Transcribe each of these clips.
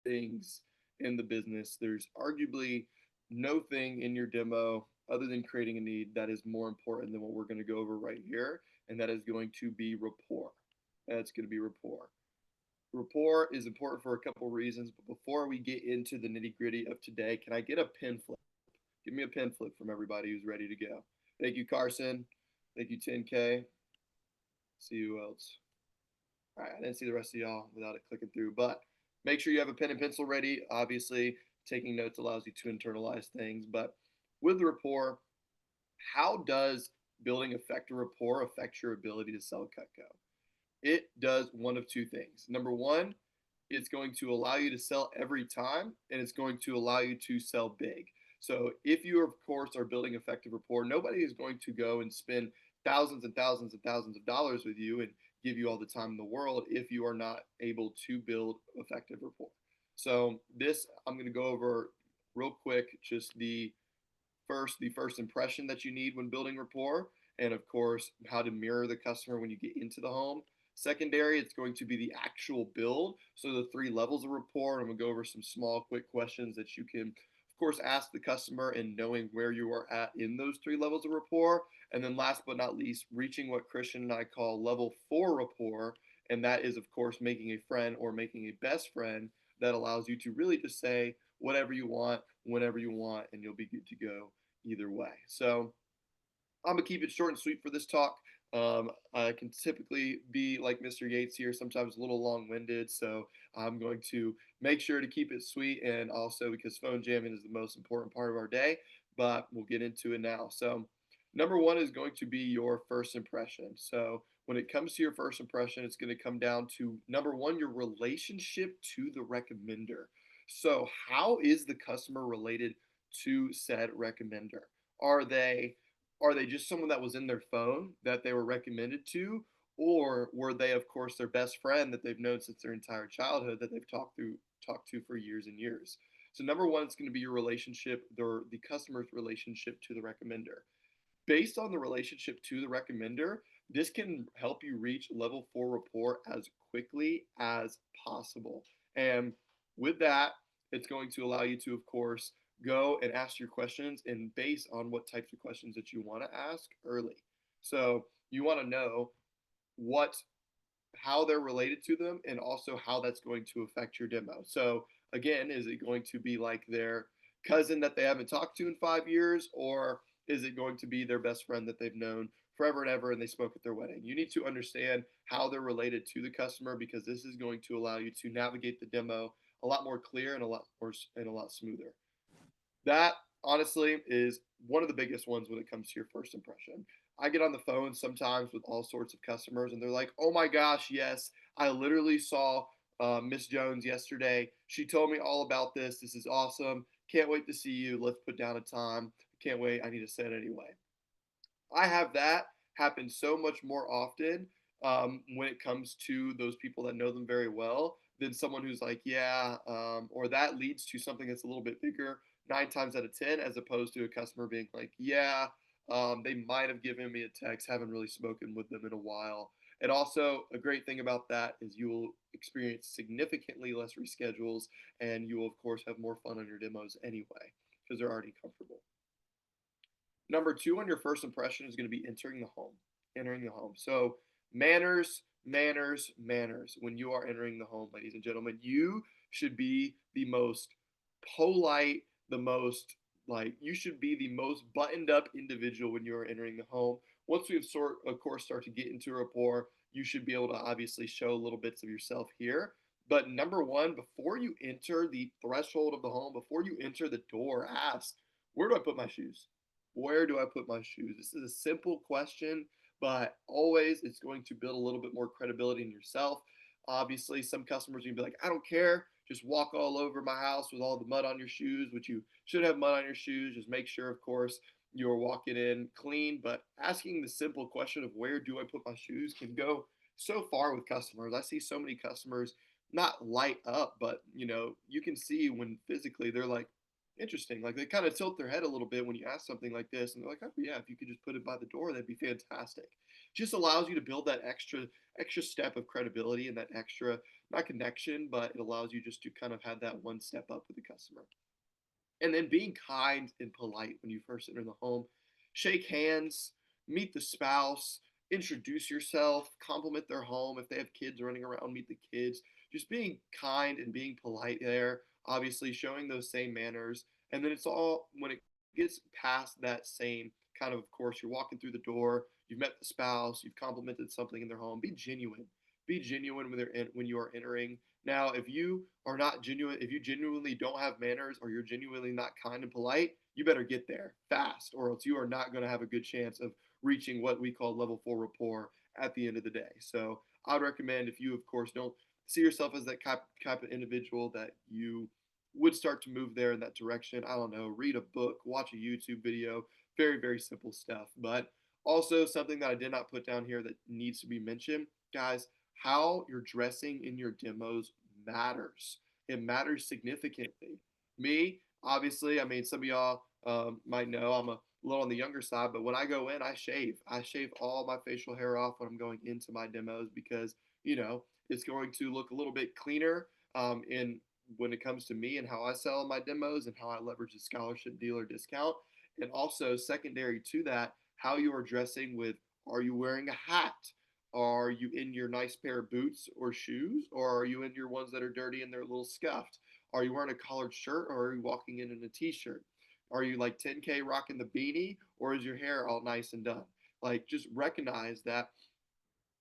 things in the business, there's arguably no thing in your demo other than creating a need that is more important than what we're going to go over right here, and that is going to be rapport. That's going to be rapport. Rapport is important for a couple reasons, but before we get into the nitty gritty of today, can I get a pin flip? Give me a pin flip from everybody who's ready to go. Thank you, Carson. Thank you, 10K. See who else. All right, I didn't see the rest of y'all without it clicking through, but make sure you have a pen and pencil ready. Obviously, taking notes allows you to internalize things, but with the rapport, how does building effective rapport affect your ability to sell Cutco? It does one of two things. Number one, it's going to allow you to sell every time, and it's going to allow you to sell big. So if you, of course, are building effective rapport, nobody is going to go and spend thousands and thousands and thousands of dollars with you and give you all the time in the world if you are not able to build effective rapport. So this I'm going to go over real quick, just the first impression that you need when building rapport, and of course how to mirror the customer when you get into the home. Secondary, it's going to be the actual build, so the three levels of rapport. I'm going to go over some small quick questions that you can of course ask the customer, and knowing where you are at in those three levels of rapport. And then last but not least, reaching what Christian and I call level 4 rapport, and that is of course making a friend or making a best friend that allows you to really just say whatever you want whenever you want, and you'll be good to go either way. So I'm gonna keep it short and sweet for this talk. I can typically be like Mr. Yates here, sometimes a little long-winded, so I'm going to make sure to keep it sweet, and also because phone jamming is the most important part of our day, but we'll get into it now. So, number one is going to be your first impression. So, when it comes to your first impression, it's going to come down to number one, your relationship to the recommender. So, how is the customer related to said recommender? Are they are they just someone that was in their phone that they were recommended to, or were they of course their best friend that they've known since their entire childhood, that they've talked to for years and years? So number one, it's going to be your relationship, the customer's relationship to the recommender. Based on the relationship to the recommender, this can help you reach level 4 rapport as quickly as possible. And with that, it's going to allow you to, of course, go and ask your questions and base on what types of questions that you want to ask early. So you want to know what how they're related to them, and also how that's going to affect your demo. So again, is it going to be like their cousin that they haven't talked to in 5 years, or is it going to be their best friend that they've known forever and ever and they spoke at their wedding? You need to understand how they're related to the customer, because this is going to allow you to navigate the demo a lot more clear and a lot smoother. That honestly is one of the biggest ones when it comes to your first impression. I get on the phone sometimes with all sorts of customers, and they're like, "Oh my gosh, yes, I literally saw Miss Jones yesterday. She told me all about this. This is awesome. Can't wait to see you. Let's put down a time. Can't wait. I need to set it anyway." I have that happen so much more often when it comes to those people that know them very well than someone who's like, yeah, or that leads to something that's a little bit bigger 9 times out of 10, as opposed to a customer being like, yeah, they might have given me a text, haven't really spoken with them in a while. And also, a great thing about that is you will experience significantly less reschedules, and you will, of course, have more fun on your demos anyway because they're already comfortable. Number two on your first impression is going to be entering the home. Entering the home. So, manners, manners, manners. When you are entering the home, ladies and gentlemen, you should be the most polite, the most you should be the most buttoned up individual when you are entering the home. Once we have of course, start to get into rapport, you should be able to obviously show little bits of yourself here. But number one, before you enter the threshold of the home, before you enter the door, ask, where do I put my shoes? Where do I put my shoes? This is a simple question, but always it's going to build a little bit more credibility in yourself. Obviously, some customers are going to be like, I don't care. Just walk all over my house with all the mud on your shoes, which you should have mud on your shoes. Just make sure, of course, you're walking in clean. But asking the simple question of where do I put my shoes can go so far with customers. I see so many customers not light up, but you can see when physically they're like, interesting. Like they kind of tilt their head a little bit when you ask something like this, and they're like, "Oh yeah, if you could just put it by the door, that'd be fantastic." Just allows you to build that extra step of credibility and that extra not connection, but it allows you just to kind of have that one step up with the customer. And then being kind and polite when you first enter the home. Shake hands, meet the spouse, introduce yourself, compliment their home. If they have kids running around, meet the kids. Just being kind and being polite there, obviously showing those same manners. And then it's all when it gets past that same kind of course, you're walking through the door, you've met the spouse, you've complimented something in their home. Be genuine. Be genuine when you are entering. Now, if you are not genuine, if you genuinely don't have manners or you're genuinely not kind and polite, you better get there fast, or else you are not going to have a good chance of reaching what we call level 4 rapport at the end of the day. So I'd recommend, if you, of course, don't see yourself as that type of individual, that you would start to move there in that direction. I don't know, read a book, watch a YouTube video, very, very simple stuff. But also, something that I did not put down here that needs to be mentioned, guys, how you're dressing in your demos matters. It matters significantly. Me, obviously, I mean, some of y'all might know I'm a little on the younger side, but when I go in, I shave. I shave all my facial hair off when I'm going into my demos because, it's going to look a little bit cleaner in when it comes to me and how I sell my demos and how I leverage the scholarship dealer discount. And also, secondary to that, how you are dressing with, are you wearing a hat? Are you in your nice pair of boots or shoes? Or are you in your ones that are dirty and they're a little scuffed? Are you wearing a collared shirt or are you walking in a t-shirt? Are you like 10K rocking the beanie or is your hair all nice and done? Like, just recognize that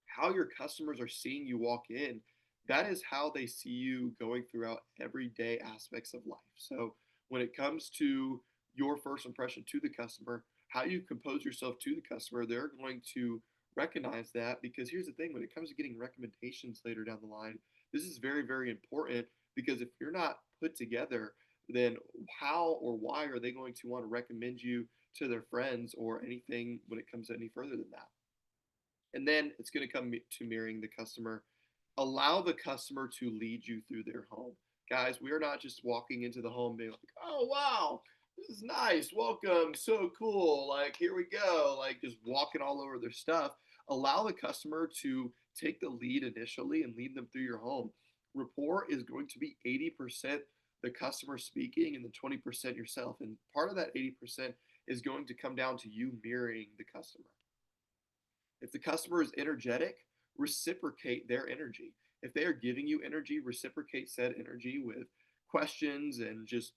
how your customers are seeing you walk in, that is how they see you going throughout everyday aspects of life. So when it comes to your first impression to the customer, how you compose yourself to the customer, they're going to recognize that. Because here's the thing, when it comes to getting recommendations later down the line, this is very, very important, because if you're not put together, then how or why are they going to want to recommend you to their friends or anything when it comes to any further than that? And then it's going to come to mirroring the customer. Allow the customer to lead you through their home. Guys, we are not just walking into the home being like, oh, wow, this is nice. Welcome. So cool. Like, here we go. Like, just walking all over their stuff. Allow the customer to take the lead initially and lead them through your home. Rapport is going to be 80% the customer speaking and the 20% yourself. And part of that 80% is going to come down to you mirroring the customer. If the customer is energetic, reciprocate their energy. If they are giving you energy, reciprocate said energy with questions and just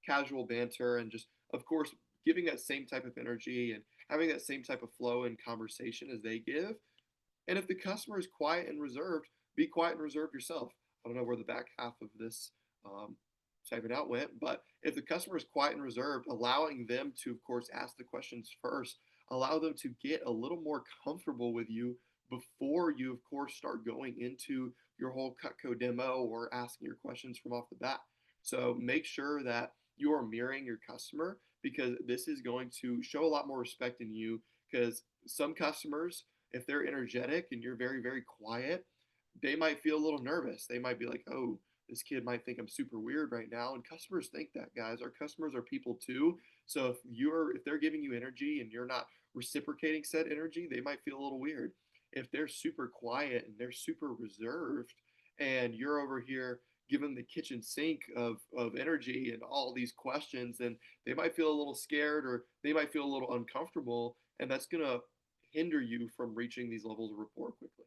casual banter, and just, of course, giving that same type of energy and having that same type of flow and conversation as they give. And if the customer is quiet and reserved, be quiet and reserved yourself. I don't know where the back half of this typing out went, but if the customer is quiet and reserved, allowing them to, of course, ask the questions first, allow them to get a little more comfortable with you before you, of course, start going into your whole Cutco demo or asking your questions from off the bat. So make sure that you are mirroring your customer, because this is going to show a lot more respect in you. Because some customers, if they're energetic and you're very, very quiet, they might feel a little nervous. They might be like, oh, this kid might think I'm super weird right now. And customers think that, guys. Our customers are people too. So if they're giving you energy and you're not reciprocating said energy, they might feel a little weird. If they're super quiet and they're super reserved and you're over here giving the kitchen sink of energy and all these questions, then they might feel a little scared or they might feel a little uncomfortable. And that's going to hinder you from reaching these levels of rapport quickly.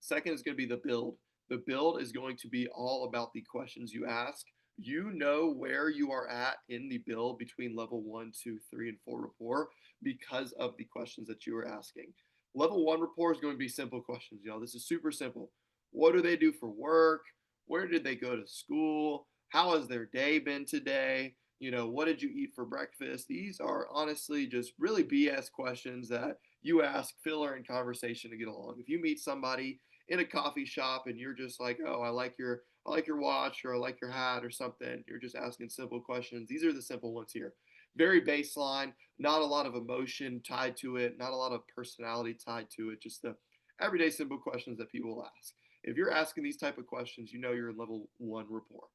Second is going to be the build. The build is going to be all about the questions you ask. You know where you are at in the build between level 1, 2, 3, and 4 rapport because of the questions that you are asking. Level 1 rapport is going to be simple questions, y'all. This is super simple. What do they do for work? Where did they go to school? How has their day been today? What did you eat for breakfast? These are honestly just really BS questions that you ask filler in conversation to get along. If you meet somebody in a coffee shop and you're just like, oh, I like your watch, or I like your hat or something, you're just asking simple questions. These are the simple ones here. Very baseline, not a lot of emotion tied to it, not a lot of personality tied to it, just the everyday simple questions that people will ask. If you're asking these type of questions, you know you're in level 1 rapport.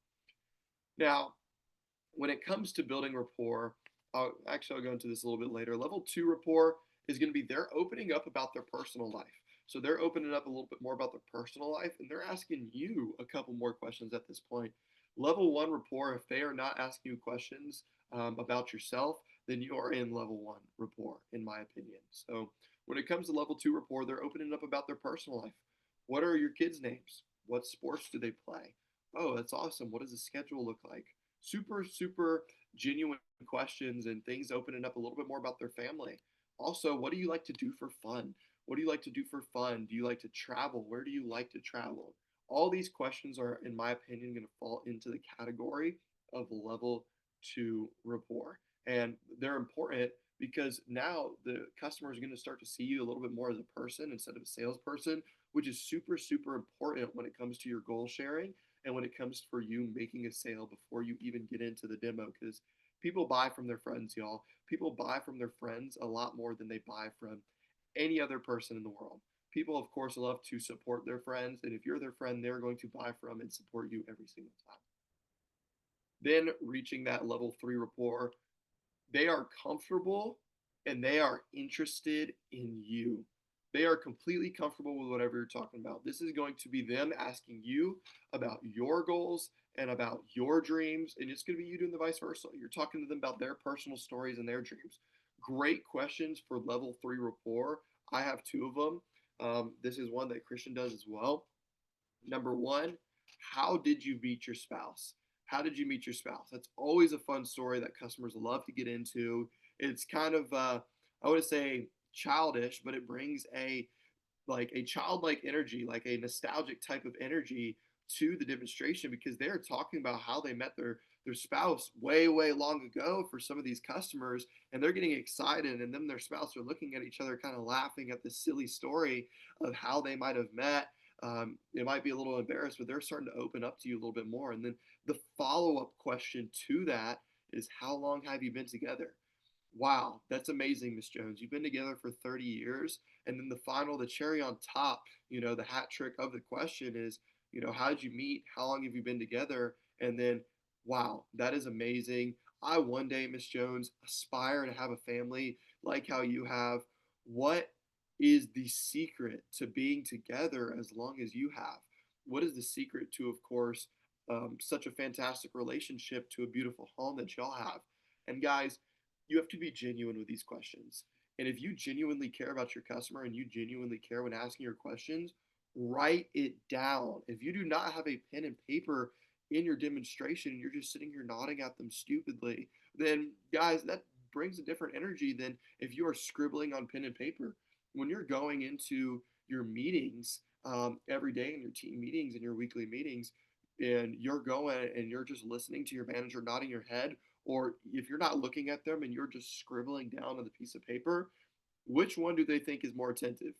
Now, when it comes to building rapport, I'll go into this a little bit later. Level 2 rapport is going to be they're opening up about their personal life. So they're opening up a little bit more about their personal life, and they're asking you a couple more questions at this point. Level one rapport, if they are not asking you questions about yourself, then you are in level one rapport, in my opinion. So when it comes to level two rapport, they're opening up about their personal life. What are your kids' names? What sports do they play? Oh, that's awesome. What does the schedule look like? Super, super genuine questions and things opening up a little bit more about their family. Also, what do you like to do for fun? What do you like to do for fun? Do you like to travel? Where do you like to travel? All these questions are, in my opinion, going to fall into the category of level two rapport. And they're important because now the customer is going to start to see you a little bit more as a person instead of a salesperson, which is super, super important when it comes to your goal sharing and when it comes for you making a sale before you even get into the demo. Because people buy from their friends, y'all. People buy from their friends a lot more than they buy from any other person in the world. People, of course, love to support their friends, and if you're their friend, they're going to buy from and support you every single time. Then reaching that level three rapport, they are comfortable and they are interested in you. They are completely comfortable with whatever you're talking about. This is going to be them asking you about your goals and about your dreams, and it's going to be you doing the vice versa. You're talking to them about their personal stories and their dreams. Great questions for level three rapport. I have two of them. This is one that Christian does as well. Number one, how did you meet your spouse? How did you meet your spouse? That's always a fun story that customers love to get into. It's kind of, I would say, childish, but it brings a childlike energy, like a nostalgic type of energy to the demonstration because they're talking about how they met their spouse way way long ago for some of these customers, and they're getting excited, and then their spouse are looking at each other kind of laughing at this silly story of how they might have met. It might be a little embarrassed, but they're starting to open up to you a little bit more. And then the follow-up question to that is, how long have you been together? Wow, that's amazing, Miss Jones. You've been together for 30 years. And then the cherry on top, the hat trick of the question is, how did you meet? How long have you been together? And then, wow, that is amazing. I one day, Miss Jones, aspire to have a family like how you have. What is the secret to being together as long as you have? What is the secret to, of course, such a fantastic relationship, to a beautiful home that y'all have? And guys, you have to be genuine with these questions. And if you genuinely care about your customer and you genuinely care when asking your questions, write it down. If you do not have a pen and paper in your demonstration and you're just sitting here nodding at them stupidly, then guys, that brings a different energy than if you are scribbling on pen and paper. When you're going into your meetings every day, in your team meetings and your weekly meetings, and you're going and you're just listening to your manager nodding your head, or if you're not looking at them and you're just scribbling down on the piece of paper, which one do they think is more attentive?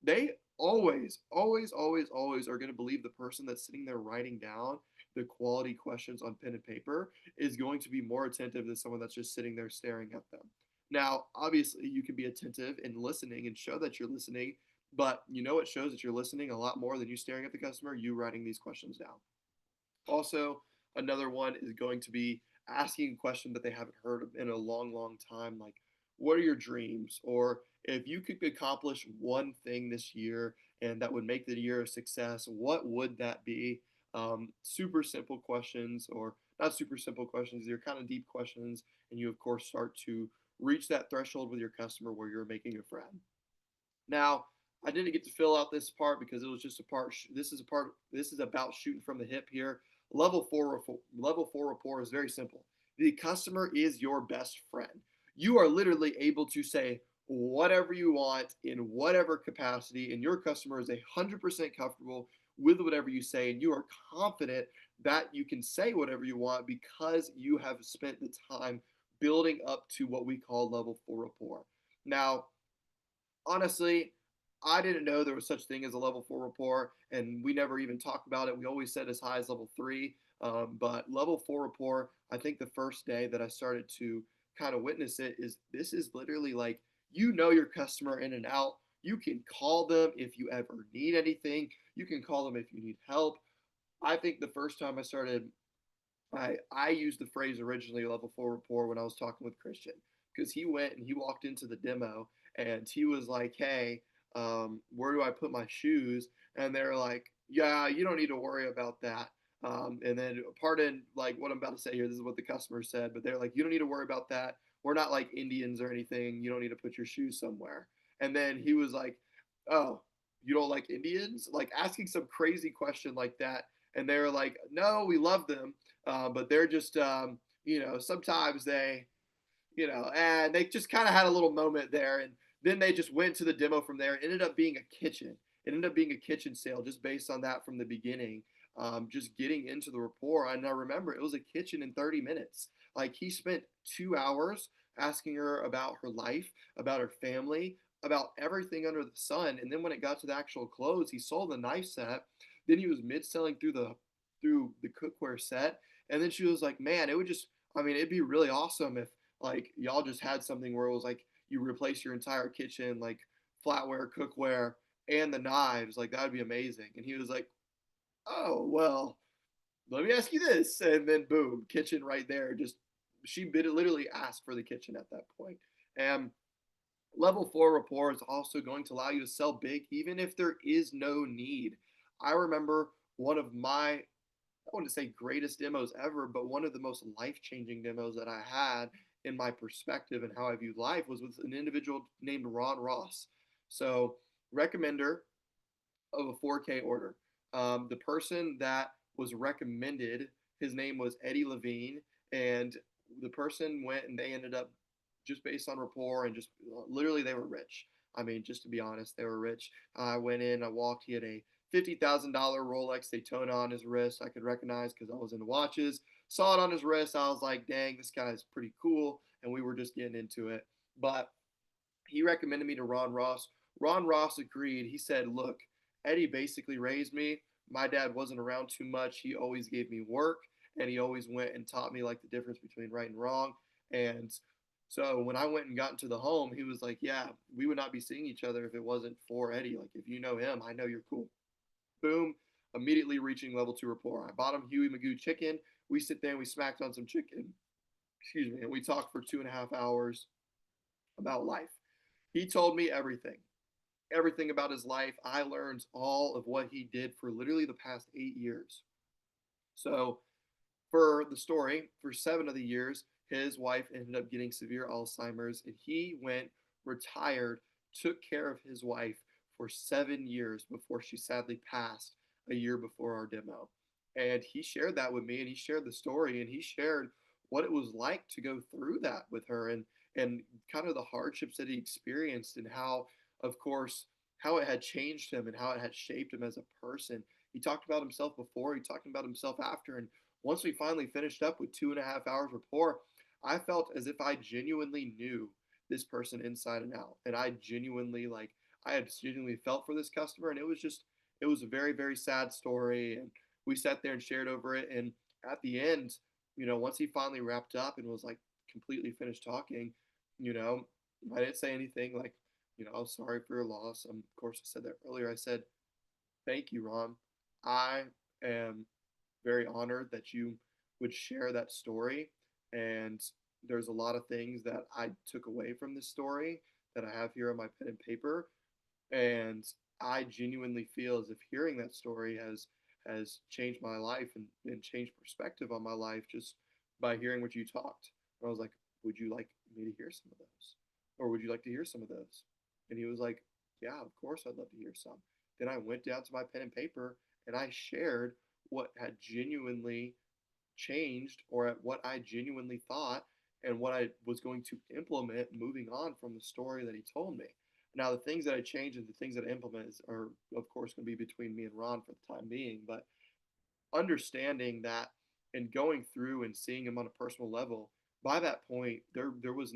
They always, always, always, always are going to believe the person that's sitting there writing down the quality questions on pen and paper is going to be more attentive than someone that's just sitting there staring at them. Now, obviously, you can be attentive and listening and show that you're listening, but it shows that you're listening a lot more than you staring at the customer, you writing these questions down. Also, another one is going to be asking a question that they haven't heard in a long, long time, like, what are your dreams? Or if you could accomplish one thing this year and that would make the year a success, what would that be? Super simple questions, or not super simple questions, they're kind of deep questions. And you, of course, start to reach that threshold with your customer where you're making a friend. Now, I didn't get to fill out this part because it was just a part. This is a part. This is about shooting from the hip here. Level four rapport is very simple. The customer is your best friend. You are literally able to say whatever you want in whatever capacity, and your customer is 100% comfortable with whatever you say, and you are confident that you can say whatever you want because you have spent the time building up to what we call level four rapport. Now, honestly, I didn't know there was such thing as a level four rapport, and we never even talked about it. We always said as high as level three, but level four rapport. I think the first day that I started to kind of witness it is this is literally like your customer in and out. You can call them if you ever need anything. You can call them if you need help. I think the first time I used the phrase originally level four rapport when I was talking with Christian because he went and he walked into the demo and he was like, "Hey, Where do I put my shoes? And they're like, yeah, you don't need to worry about that. And then, pardon like what I'm about to say here, this is what the customer said, but they're like, you don't need to worry about that. We're not like Indians or anything. You don't need to put your shoes somewhere. And then he was like, oh, you don't like Indians? Like asking some crazy question like that. And they were like, no, we love them, but they're just, sometimes and they just kind of had a little moment there. And then they just went to the demo from there. It ended up being a kitchen. It ended up being a kitchen sale just based on that from the beginning. Just getting into the rapport. And I remember it was a kitchen in 30 minutes. Like he spent 2 hours asking her about her life, about her family, about everything under the sun. And then when it got to the actual clothes, he sold the knife set. Then he was mid selling through the cookware set. And then she was like, man, it would just, I mean, it'd be really awesome if like y'all just had something where it was like you replace your entire kitchen, like flatware, cookware, and the knives. Like that would be amazing. And he was like, oh well, let me ask you this, and then boom, kitchen right there. Just she literally asked for the kitchen at that point. And level 4 rapport is also going to allow you to sell big even if there is no need. I remember one of my, I wouldn't say greatest demos ever, but one of the most life changing demos that I had in my perspective and how I viewed life was with an individual named Ron Ross. So, recommender of a 4K order. The person that was recommended, his name was Eddie Levine, and the person went and they ended up just based on rapport and just literally they were rich. I mean, just to be honest, they were rich. I went in, I walked. He had a $50,000 Rolex Daytona on his wrist. I could recognize because I was into watches. Saw it on his wrist. I was like, dang, this guy's pretty cool. And we were just getting into it. But he recommended me to Ron Ross. Ron Ross agreed. He said, look, Eddie basically raised me. My dad wasn't around too much. He always gave me work and he always went and taught me like the difference between right and wrong. And so when I went and got into the home, he was like, yeah, we would not be seeing each other if it wasn't for Eddie. Like, if you know him, I know you're cool. Boom, immediately reaching level 2 rapport. I bought him Huey Magoo chicken. We sit there and we smacked on some chicken. Excuse me. And we talked for 2.5 hours about life. He told me everything about his life. I learned all of what he did for literally the past 8 years. So, for the story, for 7 of the years, his wife ended up getting severe Alzheimer's, and he went, retired, took care of his wife for 7 years before she sadly passed a year before our demo. And he shared that with me, and he shared the story, and he shared what it was like to go through that with her, and kind of the hardships that he experienced, and how, of course, how it had changed him and how it had shaped him as a person. He talked about himself before, he talked about himself after, and once we finally finished up with 2.5 hours rapport, I felt as if I genuinely knew this person inside and out. And I had genuinely felt for this customer. And it was a very, very sad story. And we sat there and shared over it. And at the end, once he finally wrapped up and was like completely finished talking, you know, I didn't say anything like, I'm sorry for your loss. Of course, I said that earlier. I said, thank you, Ron. I am very honored that you would share that story. And there's a lot of things that I took away from this story that I have here on my pen and paper. And I genuinely feel as if hearing that story has changed my life and changed perspective on my life just by hearing what you talked. And I was like, would you like me to hear some of those? Or would you like to hear some of those? And he was like, yeah, of course I'd love to hear some. Then I went down to my pen and paper and I shared what had genuinely changed or at what I genuinely thought and what I was going to implement moving on from the story that he told me. Now, the things that I change and the things that I implement are, of course, going to be between me and Ron for the time being. But understanding that and going through and seeing him on a personal level, by that point, there was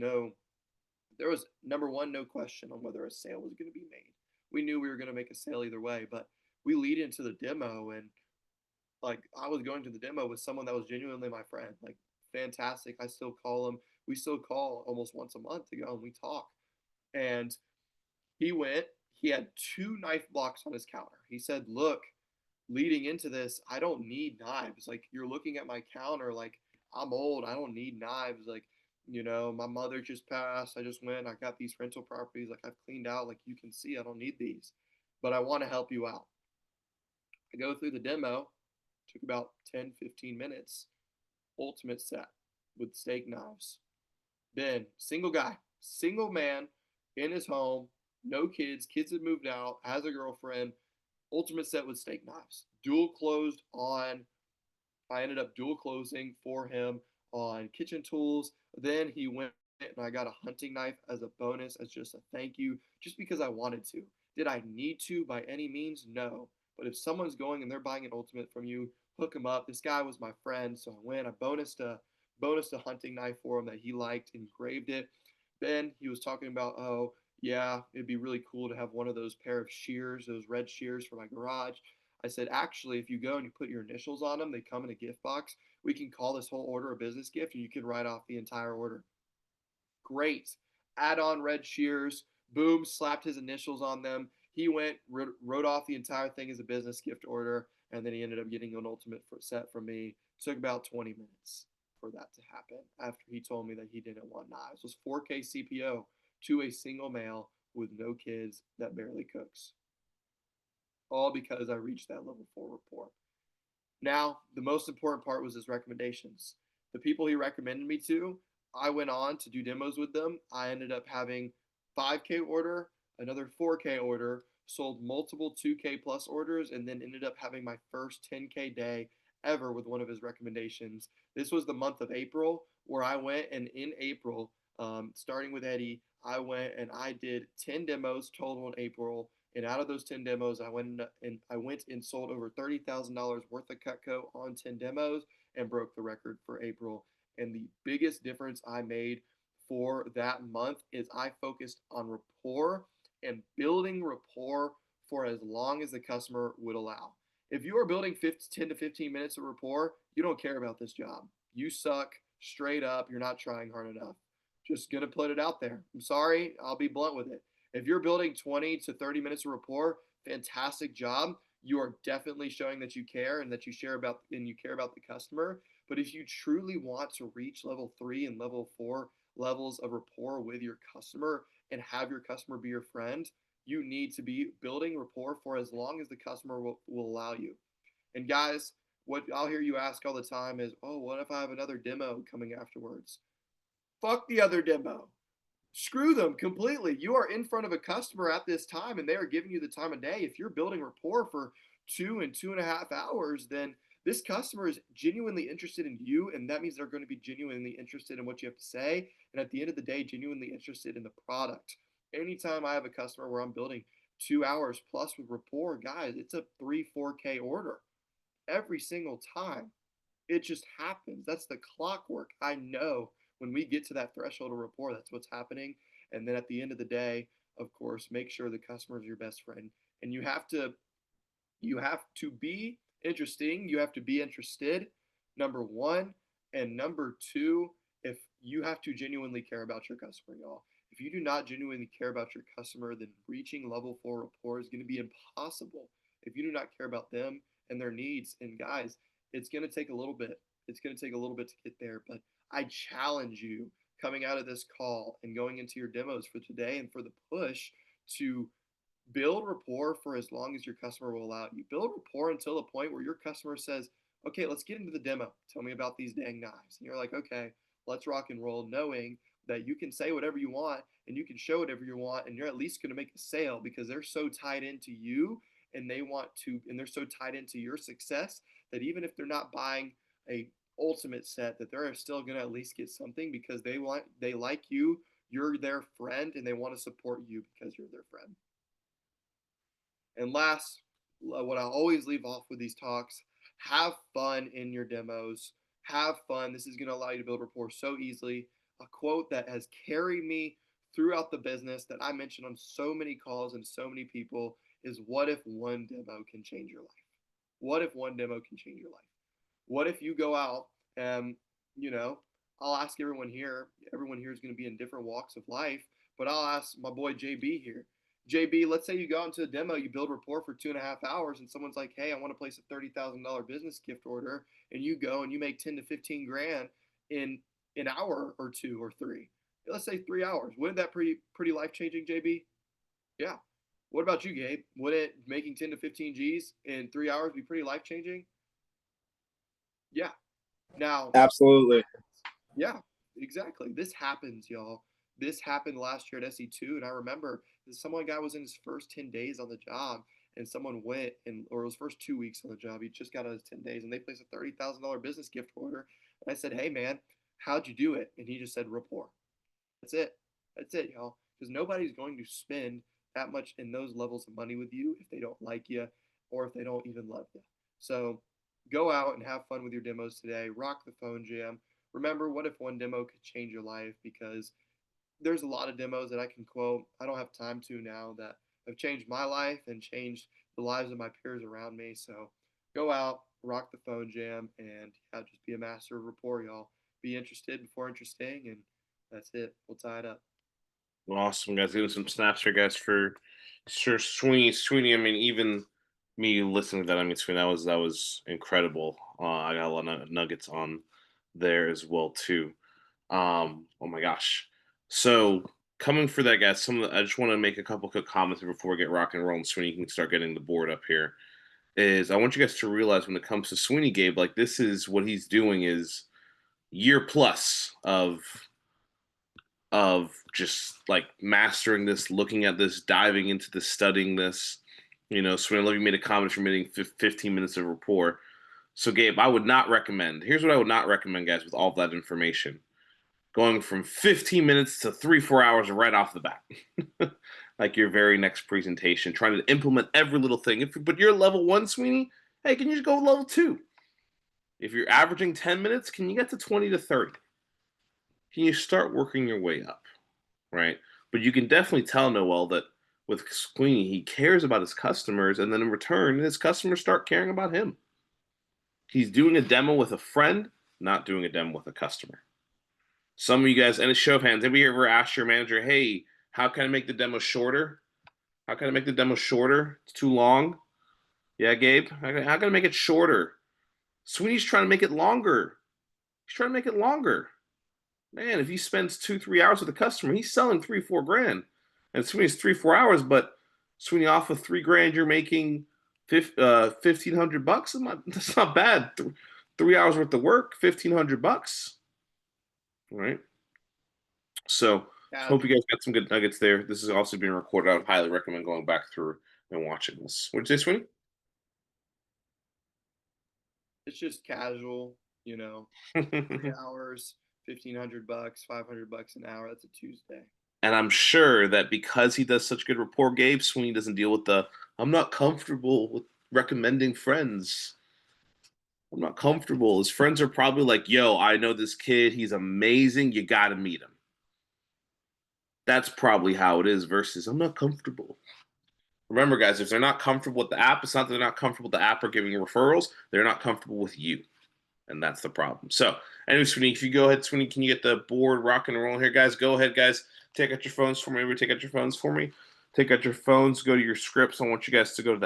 number one, no question on whether a sale was going to be made. We knew we were going to make a sale either way, but we lead into the demo and like I was going to the demo with someone that was genuinely my friend, like fantastic. I still call him. We still call almost once a month to go and we talk. And he went. He had two knife blocks on his counter. He said, "Look, leading into this, I don't need knives. Like you're looking at my counter, like I'm old. I don't need knives. Like My mother just passed. I just went, I got these rental properties, like I've cleaned out, like you can see, I don't need these, but I want to help you out. I go through the demo, took about 10, 15 minutes, ultimate set with steak knives. Ben, single guy, single man in his home, no kids, kids had moved out, has a girlfriend, ultimate set with steak knives. Dual closed on I ended up dual closing for him on kitchen tools. Then he went and I got a hunting knife as a bonus, as just a thank you, just because I wanted to. Did I need to by any means? No. But if someone's going and they're buying an ultimate from you, hook them up. This guy was my friend, so I went. I bonused a hunting knife for him that he liked, engraved it. Then he was talking about, oh yeah, it'd be really cool to have one of those pair of shears, those red shears for my garage. I said, actually, if you go and you put your initials on them, they come in a gift box. We can call this whole order a business gift and you can write off the entire order. Great. Add on red shears. Boom, slapped his initials on them. He went, wrote off the entire thing as a business gift order, and then he ended up getting an ultimate set from me. It took about 20 minutes for that to happen after he told me that he didn't want knives. It was 4K CPO to a single male with no kids that barely cooks. All because I reached that level 4 rapport. Now, the most important part was his recommendations. The people he recommended me to, I went on to do demos with them. I ended up having 5K order, another 4K order, sold multiple 2K plus orders, and then ended up having my first 10K day ever with one of his recommendations. This was the month of April, where I went, and in April, starting with Eddie, I went and I did 10 demos total in April. And out of those 10 demos, I went and sold over $30,000 worth of Cutco on 10 demos and broke the record for April. And the biggest difference I made for that month is I focused on rapport and building rapport for as long as the customer would allow. If you are building 10 to 15 minutes of rapport, you don't care about this job. You suck straight up. You're not trying hard enough. Just gonna put it out there. I'm sorry. I'll be blunt with it. If you're building 20 to 30 minutes of rapport, fantastic job. You are definitely showing that you care and that you care about the customer. But if you truly want to reach level 3 and level 4 levels of rapport with your customer and have your customer be your friend, you need to be building rapport for as long as the customer will allow you. And guys, what I'll hear you ask all the time is, oh, what if I have another demo coming afterwards? Fuck the other demo. Screw them completely. You are in front of a customer at this time and they are giving you the time of day. If you're building rapport for 2 and 2.5 hours, then this customer is genuinely interested in you, and that means they're going to be genuinely interested in what you have to say. And at the end of the day, genuinely interested in the product. Anytime I have a customer where I'm building 2 hours plus with rapport, guys, it's a 3, 4K order every single time. It just happens. That's the clockwork. I know when we get to that threshold of rapport, that's what's happening. And then at the end of the day, of course, make sure the customer is your best friend. And you have to be interesting. You have to be interested, number one. And number two, if you have to genuinely care about your customer, y'all. If you do not genuinely care about your customer, then reaching level 4 rapport is going to be impossible. If you do not care about them and their needs, and guys, it's going to take a little bit. It's going to take a little bit to get there, but I challenge you coming out of this call and going into your demos for today and for the push to build rapport for as long as your customer will allow you. Build rapport until the point where your customer says, okay, let's get into the demo. Tell me about these dang knives. And you're like, okay, let's rock and roll, knowing that you can say whatever you want and you can show whatever you want, and you're at least going to make a sale because they're so tied into you and they're so tied into your success that even if they're not buying a ultimate set, that they're still going to at least get something because they like you, you're their friend, and they want to support you because you're their friend. And last, what I always leave off with these talks, have fun in your demos. Have fun. This is going to allow you to build rapport so easily. A quote that has carried me throughout the business that I mentioned on so many calls and so many people is, what if one demo can change your life? What if one demo can change your life? What if you go out and, you know, I'll ask everyone here is going to be in different walks of life, but I'll ask my boy JB here. JB, let's say you go out into a demo, you build rapport for 2.5 hours, and someone's like, hey, I want to place a $30,000 business gift order, and you go and you make 10 to 15 grand in an hour or two or three. Let's say 3 hours. Wouldn't that pretty life changing, JB? Yeah. What about you, Gabe? Wouldn't making 10 to 15 G's in 3 hours be pretty life changing? Yeah. Now, Absolutely. yeah, exactly. This happens, y'all. This happened last year at SE2, and I remember someone guy was in his first 10 days on the job, and someone went and or his first 2 weeks on the job. He just got out his 10 days, and they placed a $30,000 business gift order. And I said, "Hey, man, how'd you do it?" And he just said, "Rapport." That's it. That's it, y'all. Because nobody's going to spend that much in those levels of money with you if they don't like you or if they don't even love you. So go out and have fun with your demos today. Rock the phone jam. Remember, what if one demo could change your life? Because there's a lot of demos that I can quote. I don't have time to now that have changed my life and changed the lives of my peers around me. So go out, rock the phone jam, and yeah, just be a master of rapport, y'all. Be interested before interesting, and that's it. We'll tie it up. Awesome, guys. Getting some snaps here, guys, for sure. Sweeney. I mean, even me listening to that, I mean, Sweeney, that was incredible. I got a lot of nuggets on there as well too. Oh my gosh. So coming for that, guys. I just want to make a couple quick comments before we get rock and roll, and Sweeney can start getting the board up here. Is I want you guys to realize when it comes to Sweeney, Gabe, like this is what he's doing is year plus of just like mastering this, looking at this, diving into this, studying this. You know, Swin, I love you made a comment for meeting 15 minutes of rapport. So, Gabe, I would not recommend. Here's what I would not recommend, guys, with all that information: going from 15 minutes to 3-4 hours right off the bat, like your very next presentation, trying to implement every little thing. But you're level 1, Sweeney, hey, can you just go level 2? If you're averaging 10 minutes, can you get to 20 to 30? Can you start working your way up, right? But you can definitely tell Noel that with Sweeney, he cares about his customers, and then in return, his customers start caring about him. He's doing a demo with a friend, not doing a demo with a customer. Some of you guys, and a show of hands, have you ever asked your manager, hey, how can I make the demo shorter? How can I make the demo shorter? It's too long. Yeah, Gabe, how can I make it shorter? Sweeney's trying to make it longer. He's trying to make it longer. Man, if he spends 2-3 hours with a customer, he's selling 3-4 grand. And Sweeney's 3-4 hours, but Sweeney off of $3 grand, you're making $1,500. That's not bad. 3 hours worth of work, $1,500. All right. So hope you guys got some good nuggets there. This is also being recorded. I would highly recommend going back through and watching this. What did you say, Sweeney? It's just casual, 3 hours, $1,500, $500 an hour. That's a Tuesday. And I'm sure that because he does such good rapport, Gabe, Sweeney doesn't deal with I'm not comfortable with recommending friends. I'm not comfortable. His friends are probably like, yo, I know this kid. He's amazing. You got to meet him. That's probably how it is versus I'm not comfortable. Remember, guys, if they're not comfortable with the app, it's not that they're not comfortable with the app or giving referrals. They're not comfortable with you. And that's the problem. So, anyway, Sweeney, if you go ahead, Sweeney, can you get the board rock and roll here, guys? Go ahead, guys. Take out your phones for me. Everybody take out your phones for me. Take out your phones. Go to your scripts. I want you guys to go to the